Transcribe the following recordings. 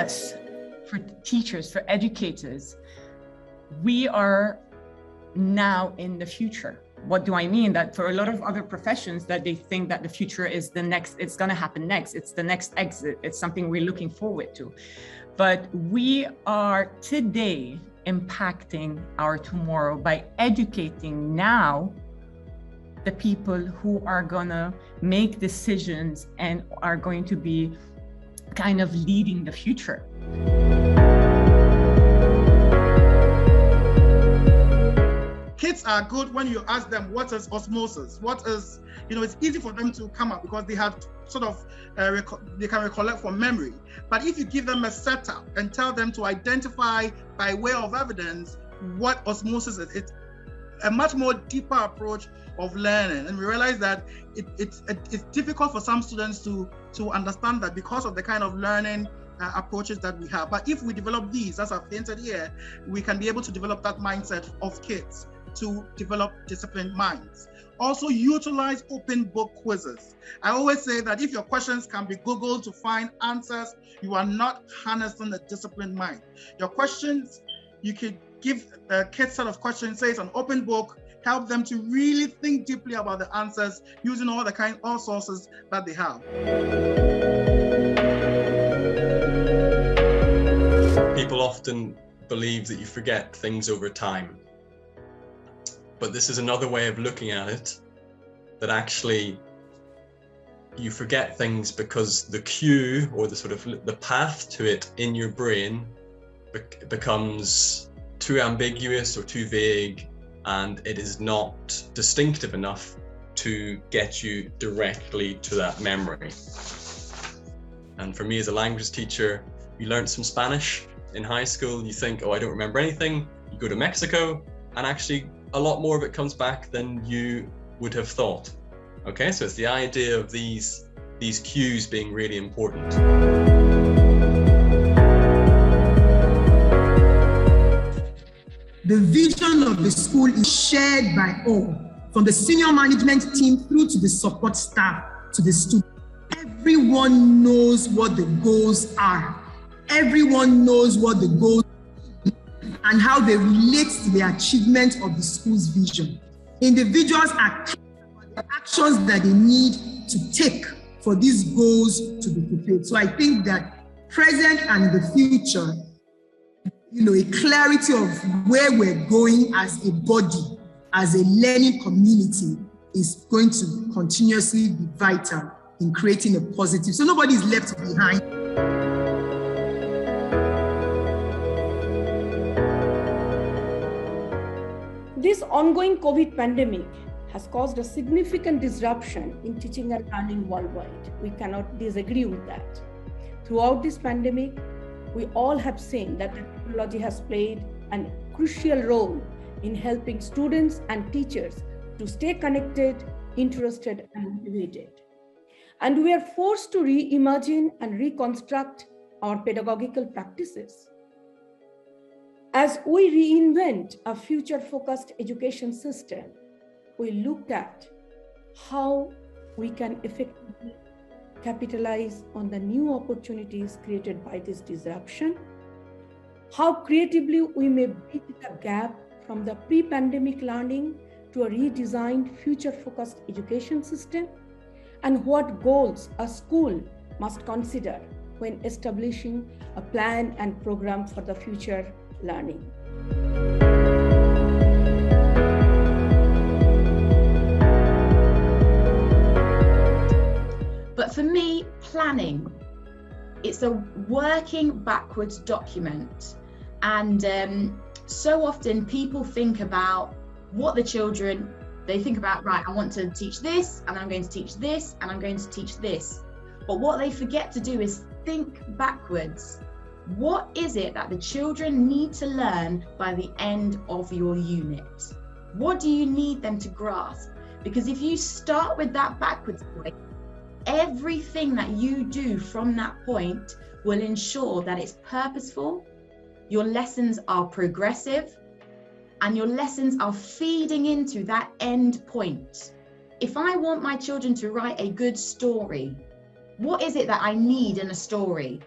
us, for teachers, for educators, we are now in the future. What do I mean? That for a lot of other professions, that they think that the future is the next, it's going to happen next, it's the next exit, it's something we're looking forward to. But we are today impacting our tomorrow by educating now the people who are going to make decisions and are going to be kind of leading the future. Kids are good when you ask them what is osmosis, what is, it's easy for them to come up because they have sort of, they can recollect from memory. But if you give them a setup and tell them to identify by way of evidence what osmosis is, it's a much more deeper approach of learning. And we realize that it's difficult for some students to understand that because of the kind of learning approaches that we have. But if we develop these, as I've hinted here, we can be able to develop that mindset of kids to develop disciplined minds. Also utilize open book quizzes. I always say that if your questions can be Googled to find answers, you are not harnessing a disciplined mind. Your questions, you could give a kid set of questions, say it's an open book, help them to really think deeply about the answers using all sources that they have. People often believe that you forget things over time. But this is another way of looking at it, that actually you forget things because the cue or the sort of the path to it in your brain becomes too ambiguous or too vague, and it is not distinctive enough to get you directly to that memory. And for me as a language teacher, you learned some Spanish in high school, you think, oh, I don't remember anything. You go to Mexico and actually a lot more of it comes back than you would have thought. Okay, so it's the idea of these cues being really important. The vision of the school is shared by all, from the senior management team through to the support staff to the students. Everyone knows what the goals are. Everyone knows what the goals and how they relate to the achievement of the school's vision. Individuals are clear about the actions that they need to take for these goals to be fulfilled. So I think that present and the future, a clarity of where we're going as a body, as a learning community, is going to continuously be vital in creating a positive. So nobody is left behind. This ongoing COVID pandemic has caused a significant disruption in teaching and learning worldwide. We cannot disagree with that. Throughout this pandemic, we all have seen that technology has played a crucial role in helping students and teachers to stay connected, interested, and motivated. And we are forced to reimagine and reconstruct our pedagogical practices. As we reinvent a future-focused education system, we looked at how we can effectively capitalize on the new opportunities created by this disruption, how creatively we may bridge the gap from the pre-pandemic learning to a redesigned future-focused education system, and what goals a school must consider when establishing a plan and program for the future learning. But for me, planning, it's a working backwards document. And so often people think about what the children, they think about, right, I want to teach this, and I'm going to teach this, and I'm going to teach this. But what they forget to do is think backwards. What is it that the children need to learn by the end of your unit? What do you need them to grasp? Because if you start with that backwards point, everything that you do from that point will ensure that it's purposeful, your lessons are progressive, and your lessons are feeding into that end point. If I want my children to write a good story, what is it that I need in a story?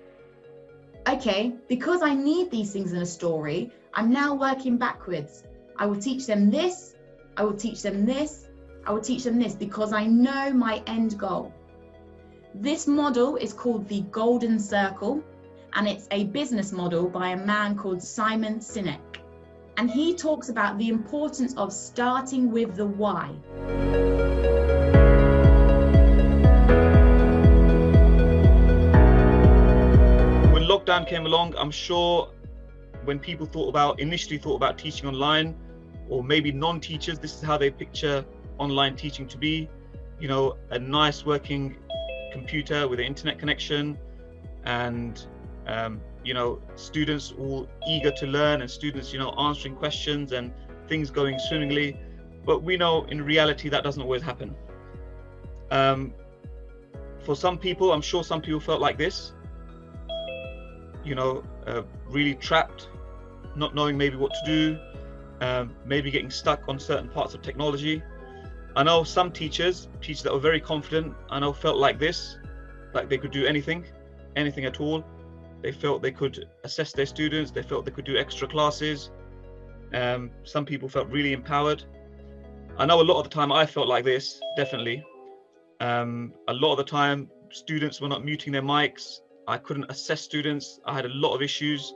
okay, because I need these things in a story, I'm now working backwards. I will teach them this, I will teach them this, I will teach them this, because I know my end goal. This model is called the Golden Circle, and it's a business model by a man called Simon Sinek. And he talks about the importance of starting with the why. When lockdown came along, I'm sure when people initially thought about teaching online, or maybe non-teachers, this is how they picture online teaching to be. You know, a nice working computer with an internet connection, and you know, students all eager to learn, and students, you know, answering questions and things going swimmingly. But we know in reality that doesn't always happen. For some people, I'm sure some people felt like this, you know, really trapped, not knowing maybe what to do, maybe getting stuck on certain parts of technology. I know some teachers that were very confident, I know felt like this, like they could do anything at all. They felt they could assess their students, they felt they could do extra classes. Some people felt really empowered. I know a lot of the time I felt like this, definitely. A lot of the time students were not muting their mics. I couldn't assess students. I had a lot of issues.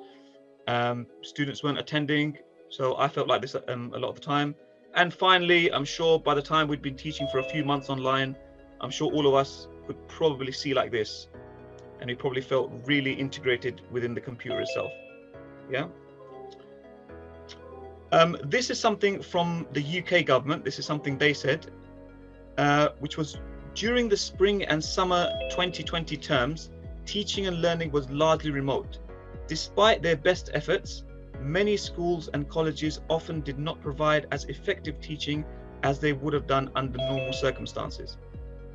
Students weren't attending. So I felt like this a lot of the time. And finally, I'm sure by the time we'd been teaching for a few months online, I'm sure all of us could probably see like this. And we probably felt really integrated within the computer itself. Yeah. This is something from the UK government. This is something they said, which was during the spring and summer 2020 terms, teaching and learning was largely remote. Despite their best efforts, many schools and colleges often did not provide as effective teaching as they would have done under normal circumstances.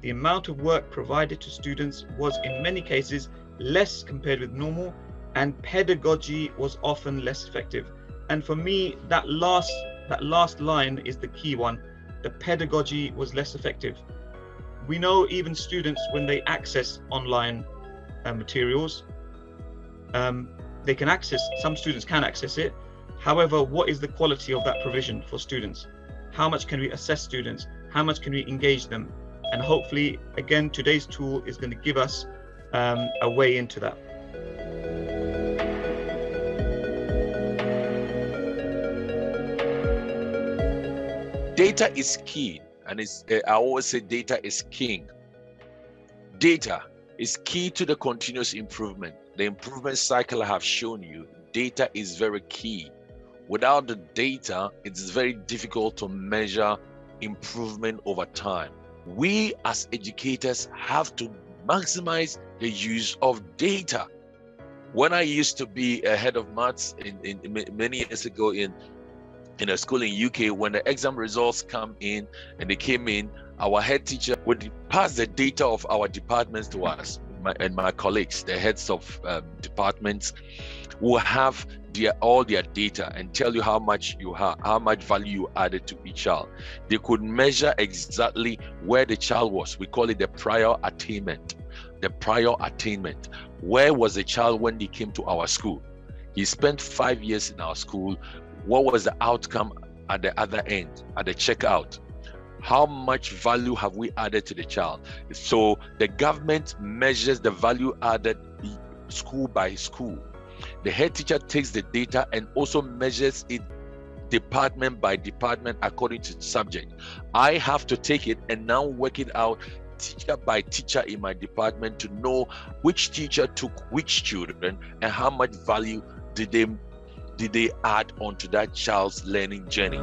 The amount of work provided to students was in many cases less compared with normal, and pedagogy was often less effective. And for me, that last line is the key one. The pedagogy was less effective. We know even students, when they access online materials, they can access, some students can access it. However, what is the quality of that provision for students? How much can we assess students? How much can we engage them? And hopefully, again, today's tool is going to give us a way into that. Data is key, and I always say data is king. Data is key to the continuous improvement. The improvement cycle I have shown you, data is very key. Without the data, it's very difficult to measure improvement over time. We as educators have to maximize the use of data. When I used to be a head of maths many years ago in a school in UK, when the exam results come in and they came in, our head teacher would pass the data of our departments to us, and my colleagues, the heads of departments, will have all their data and tell you how much value you added to each child. They could measure exactly where the child was. We call it the prior attainment. The prior attainment. Where was the child when he came to our school? He spent 5 years in our school. What was the outcome at the other end, at the checkout? How much value have we added to the child? So the government measures the value added school by school. The head teacher takes the data and also measures it department by department according to the subject. I have to take it and now work it out teacher by teacher in my department to know which teacher took which children and how much value did they add onto that child's learning journey.